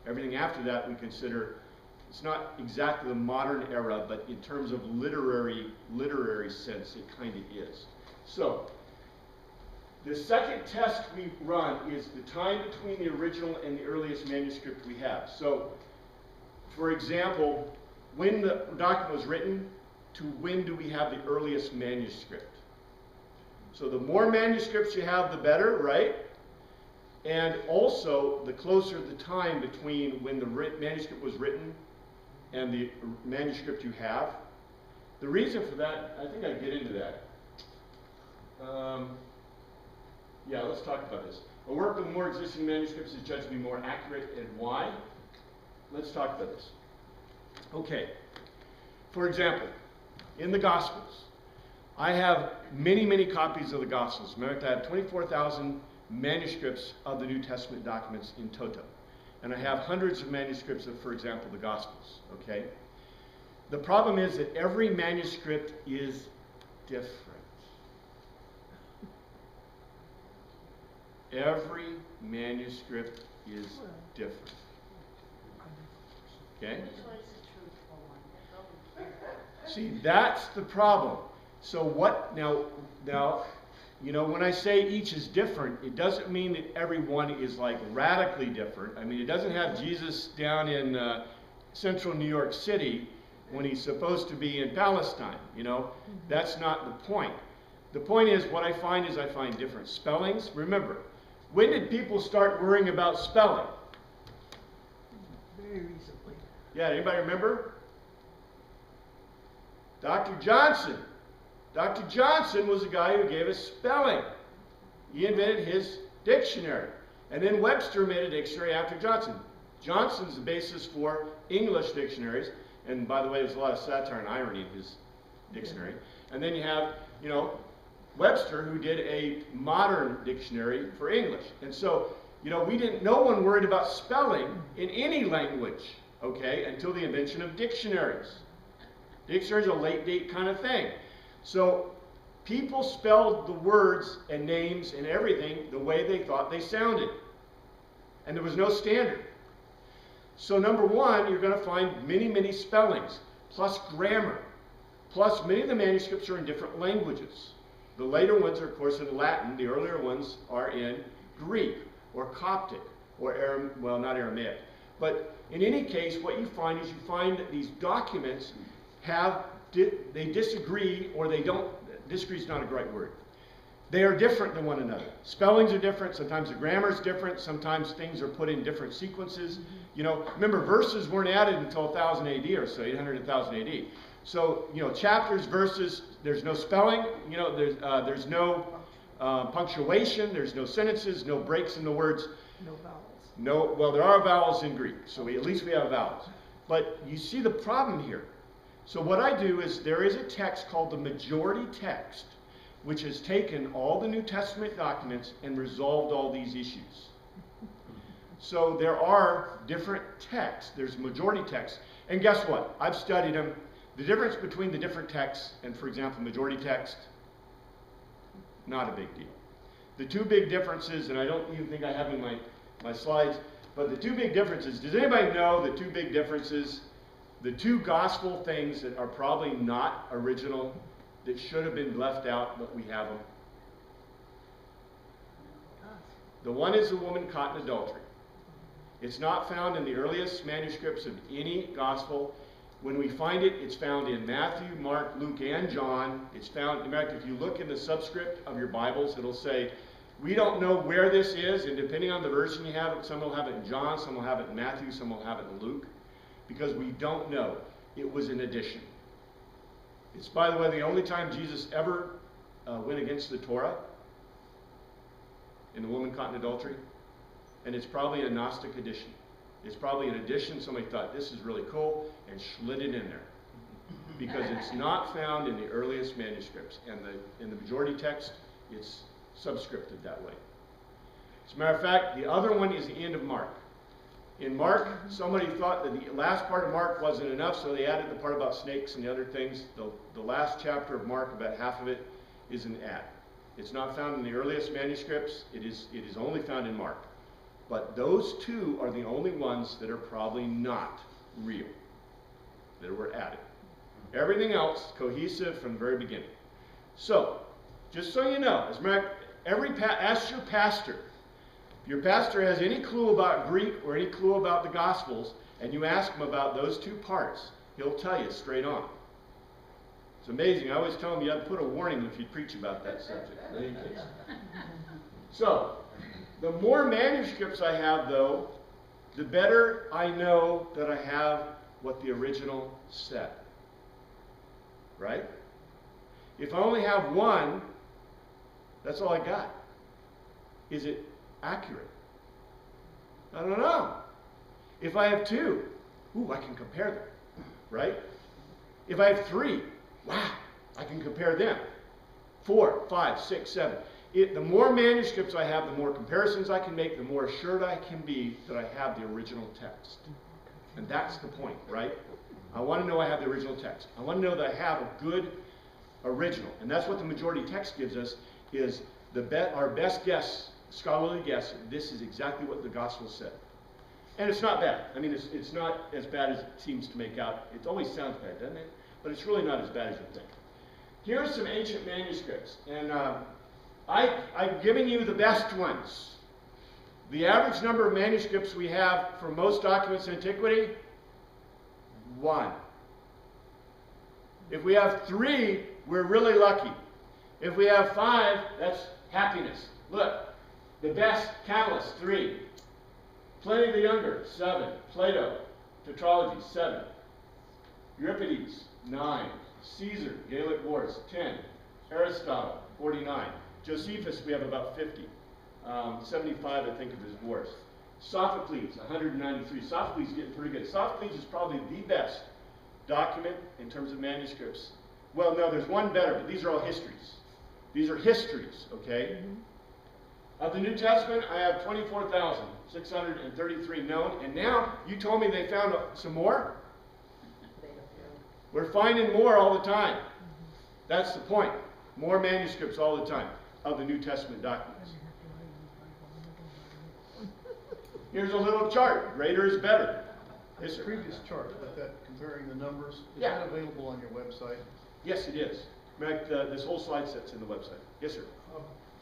Everything after that we consider, it's not exactly the modern era, but in terms of literary sense, it kind of is. So, the second test we run is the time between the original and the earliest manuscript we have. So, for example, when the document was written, to when do we have the earliest manuscript? So the more manuscripts you have, the better, right? And also, the closer the time between when the manuscript was written and the manuscript you have. The reason for that, I think I get into that. Yeah, let's talk about this. A work with more existing manuscripts is judged to be more accurate, and why? Let's talk about this. Okay. For example, in the Gospels, I have many, many copies of the Gospels. Matter of fact, I have 24,000 manuscripts of the New Testament documents in toto. And I have hundreds of manuscripts of, for example, the Gospels. Okay? The problem is that every manuscript is different. Every manuscript is different. Okay? See, that's the problem. So what, now, you know, when I say each is different, it doesn't mean that every one is like radically different. I mean, it doesn't have Jesus down in central New York City when he's supposed to be in Palestine, you know. That's not the point. The point is, what I find is I find different spellings. Remember, when did people start worrying about spelling? Very recently. Yeah, anybody remember? Dr. Johnson. Dr. Johnson was the guy who gave us spelling. He invented his dictionary. And then Webster made a dictionary after Johnson. Johnson's the basis for English dictionaries. And by the way, there's a lot of satire and irony in his dictionary. And then you have, you know, Webster, who did a modern dictionary for English. And so, you know, no one worried about spelling in any language, okay, until the invention of dictionaries. Dictionaries are a late date kind of thing. So people spelled the words and names and everything the way they thought they sounded. And there was no standard. So number one, you're going to find many, many spellings, plus grammar, plus many of the manuscripts are in different languages. The later ones are, of course, in Latin. The earlier ones are in Greek or Coptic or well, not Aramaic. But in any case, what you find is you find that these documents they disagree, or they don't, disagree is not a great word. They are different than one another. Spellings are different, sometimes the grammar is different, sometimes things are put in different sequences. You know, remember, verses weren't added until 1000 AD or so, 800 and 1000 AD. So, you know, chapters, verses, there's no spelling, you know, there's no punctuation, there's no sentences, no breaks in the words. No vowels. No, well, there are vowels in Greek, so at least we have vowels. But you see the problem here. So what I do is, there is a text called the majority text, which has taken all the New Testament documents and resolved all these issues. So there are different texts. There's majority texts. And guess what? I've studied them. The difference between the different texts and, for example, majority text, not a big deal. The two big differences, and I don't even think I have in my slides, but the two big differences, does anybody know the two big differences? The two gospel things that are probably not original, that should have been left out, but we have them. The one is the woman caught in adultery. It's not found in the earliest manuscripts of any gospel. When we find it, it's found in Matthew, Mark, Luke, and John. It's found, in fact, if you look in the subscript of your Bibles, it'll say, we don't know where this is, and depending on the version you have, some will have it in John, some will have it in Matthew, some will have it in Luke, because we don't know. It was an addition. It's, by the way, the only time Jesus ever went against the Torah, in the woman caught in adultery, and it's probably a Gnostic addition. It's probably an addition somebody thought, this is really cool, and slid it in there. Because it's not found in the earliest manuscripts, and in the majority text, it's subscripted that way. As a matter of fact, the other one is the end of Mark. In Mark, somebody thought that the last part of Mark wasn't enough, so they added the part about snakes and the other things. The last chapter of Mark, about half of it, is an add. It's not found in the earliest manuscripts. It is only found in Mark. But those two are the only ones that are probably not real, that were added. Everything else, cohesive from the very beginning. So, just so you know, as a matter, ask your pastor. If your pastor has any clue about Greek or any clue about the Gospels, and you ask him about those two parts, he'll tell you straight on. It's amazing. I always tell him you have to put a warning if you preach about that subject. In any case. So, the more manuscripts I have, though, the better I know that I have what the original said. Right? If I only have one, that's all I got. Is it accurate? I don't know. If I have two, ooh, I can compare them. Right? If I have three, wow, I can compare them. 4, 5, 6, 7. The more manuscripts I have, the more comparisons I can make, the more assured I can be that I have the original text. And that's the point, right? I want to know I have the original text. I want to know that I have a good original. And that's what the majority text gives us, is our best guess, scholarly guess, this is exactly what the gospel said. And it's not bad. I mean, it's not as bad as it seems to make out. It always sounds bad, doesn't it? But it's really not as bad as you think. Here are some ancient manuscripts. And I've given you the best ones. The average number of manuscripts we have for most documents in antiquity, 1. If we have 3, we're really lucky. If we have 5, that's happiness. Look, the best, countless, 3. Pliny the Younger, 7. Plato, Tetralogy, 7. Euripides, 9. Caesar, Gallic Wars, 10. Aristotle, 49. Josephus, we have about 50. 75, I think, of his wars. Sophocles, 193. Sophocles is getting pretty good. Sophocles is probably the best document in terms of manuscripts. Well, no, there's one better, but these are all histories. These are histories, okay? Of the New Testament, I have 24,633 known, and now you told me they found some more? We're finding more all the time. That's the point. More manuscripts all the time of the New Testament documents. Here's a little chart. Greater is better. This previous chart, that comparing the numbers, is Yeah. that available on your website? Yes, it is. In fact, this whole slide set's in the website. Yes, sir.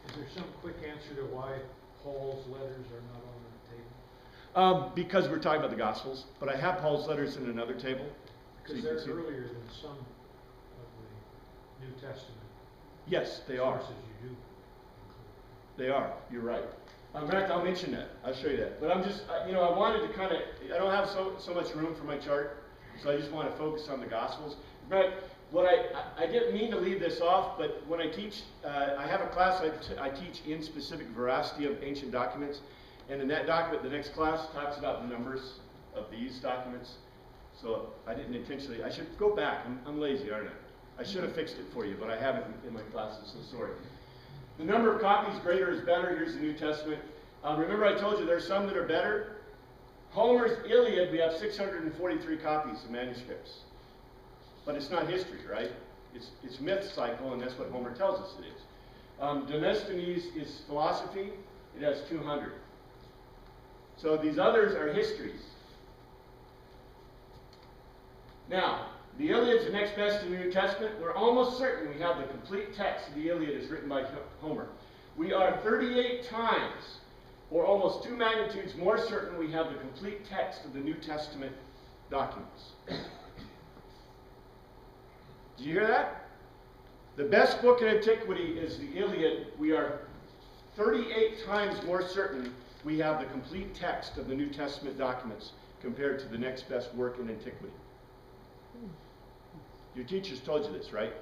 Is there some quick answer to why Paul's letters are not on the table? Because we're talking about the Gospels, but I have Paul's letters in another table. Because you they're can see them. earlier than some of the New Testament Yes, they are. sources you do. They are. You're right. In fact, I'll mention that. I'll show you that. But I'm just, I wanted to kind of, I don't have so much room for my chart, so I just want to focus on the Gospels. But what I didn't mean to leave this off, but when I teach, I have a class I teach in specific veracity of ancient documents, and in that document, the next class talks about the numbers of these documents. So I didn't intentionally, I should go back. I'm lazy, aren't I? I should have fixed it for you, but I haven't in my classes, so sorry. The number of copies, greater is better. Here's the New Testament. Remember I told you there's some that are better? Homer's Iliad, we have 643 copies of manuscripts. But it's not history, right? It's myth cycle, and that's what Homer tells us it is. Demosthenes is philosophy. It has 200. So these others are histories. Now, the Iliad's the next best in the New Testament. We're almost certain we have the complete text of the Iliad as written by Homer. We are 38 times, or almost 2 magnitudes more certain we have the complete text of the New Testament documents. Did you hear that? The best book in antiquity is the Iliad. We are 38 times more certain we have the complete text of the New Testament documents compared to the next best work in antiquity. Your teachers told you this, right?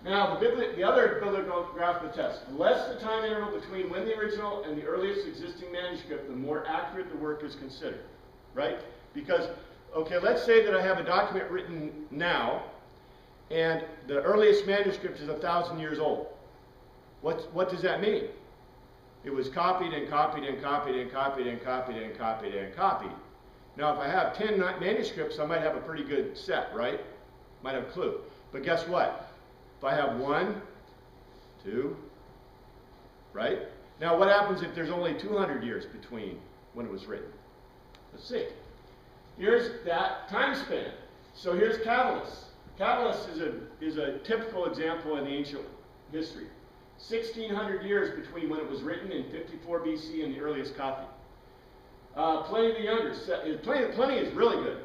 Now, the other bibliographical test. The less the time interval between when the original and the earliest existing manuscript, the more accurate the work is considered, right? Because, okay, let's say that I have a document written now, and the earliest manuscript is 1,000 years old. What does that mean? It was copied and copied and copied and copied and copied and copied and copied. Now, if I have 10 manuscripts, I might have a pretty good set, right? Might have a clue. But guess what? If I have 1, 2, right? Now, what happens if there's only 200 years between when it was written? Let's see. Here's that time span. So here's Catalyst. Catalyst is a typical example in the ancient history. 1,600 years between when it was written in 54 BC and the earliest copy. Pliny the Younger. Pliny is really good.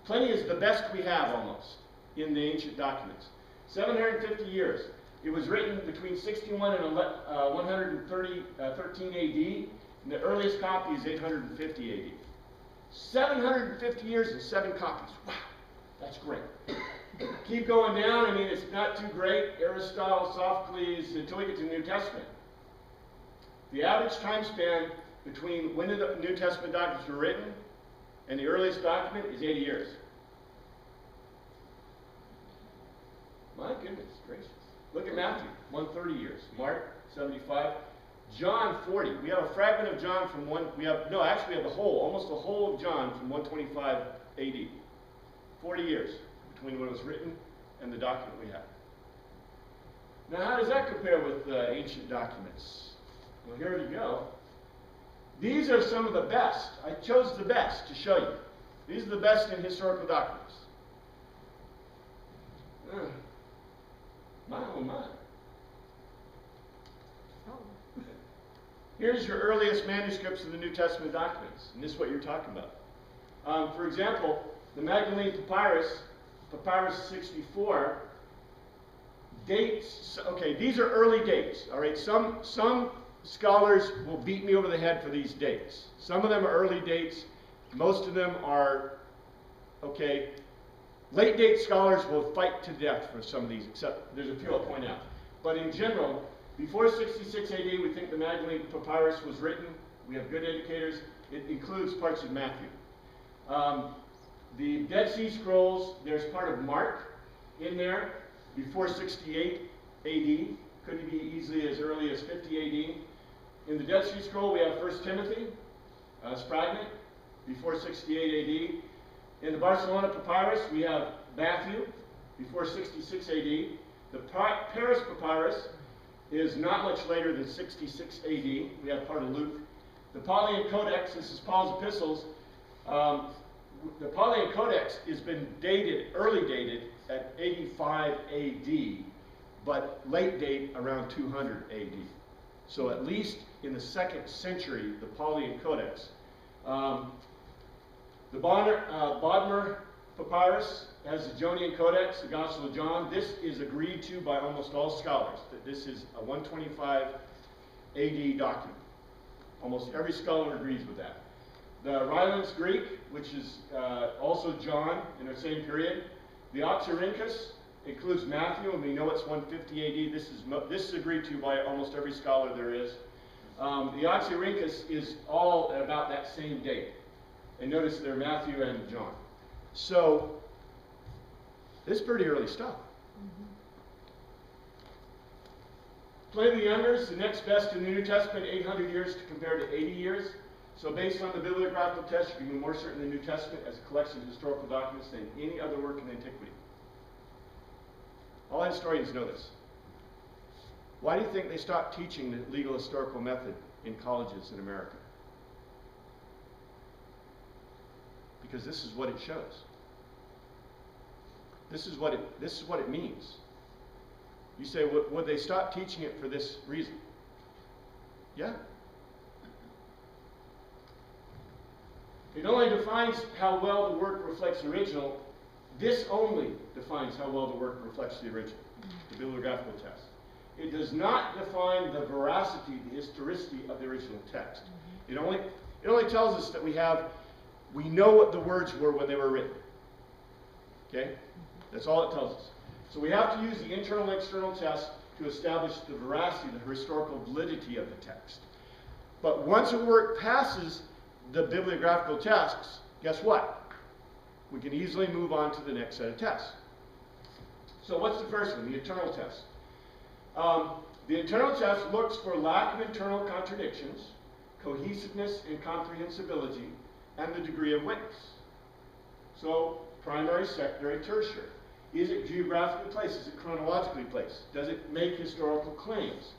Pliny is the best we have almost in the ancient documents. 750 years. It was written between 61 and 113 AD, and the earliest copy is 850 AD. 750 years and 7 copies. Wow, that's great. Keep going down. I mean, it's not too great. Aristotle, Sophocles, until we get to the New Testament. The average time span between when the New Testament documents were written and the earliest document is 80 years. My goodness gracious. Look at Matthew, 130 years. Mark, 75. John, 40. We have a fragment of John from actually we have the whole, almost the whole of John from 125 AD. 40 years between when it was written and the document we have. Now, how does that compare with ancient documents? Well, here we go. These are some of the best. I chose the best to show you. These are the best in historical documents. My oh my. Here's your earliest manuscripts of the New Testament documents, and this is what you're talking about. For example, the Magdalene Papyrus, Papyrus 64, dates, okay, these are early dates, all right? Some scholars will beat me over the head for these dates. Some of them are early dates, most of them are, okay, late date scholars will fight to death for some of these, except there's a few I'll point out. But in general, before 66 AD, we think the Magdalene Papyrus was written. We have good indicators. It includes parts of Matthew. The Dead Sea Scrolls, there's part of Mark in there before 68 AD. Could be easily as early as 50 AD. In the Dead Sea Scroll, we have 1 Timothy, as fragment, before 68 AD. In the Barcelona Papyrus, we have Matthew, before 66 AD. The Paris Papyrus is not much later than 66 AD. We have part of Luke. The Pauline Codex, this is Paul's epistles. The Pauline Codex has been dated, early dated, at 85 AD, but late date around 200 AD. So at least in the 2nd century, the Pauline Codex. The Bodmer Papyrus has the Joanian Codex, the Gospel of John. This is agreed to by almost all scholars, that this is a 125 AD document. Almost every scholar agrees with that. The Ryland's Greek, which is also John in the same period. The Oxyrhynchus includes Matthew, and we know it's 150 AD. This is agreed to by almost every scholar there is. The Oxyrhynchus is all at about that same date. And notice they're Matthew and John. So, this is pretty early stuff. Pliny the Younger is the next best in the New Testament, 800 years to compare to 80 years. So based on the bibliographical test, you can be more certain the New Testament as a collection of historical documents than any other work in antiquity. All historians know this. Why do you think they stopped teaching the legal historical method in colleges in America? Because this is what it shows. This is what it means. You say, would they stop teaching it for this reason? Yeah. It only defines how well the work reflects the original. This only defines how well the work reflects the original, the bibliographical text. It does not define the veracity, the historicity of the original text. It only tells us that we know what the words were when they were written. Okay? That's all it tells us. So we have to use the internal and external test to establish the veracity, the historical validity of the text. But once a work passes the bibliographical tests, guess what? We can easily move on to the next set of tests. So what's the first one? The internal test. The internal test looks for lack of internal contradictions, cohesiveness and comprehensibility, and the degree of witness. So primary, secondary, tertiary. Is it geographically placed? Is it chronologically placed? Does it make historical claims?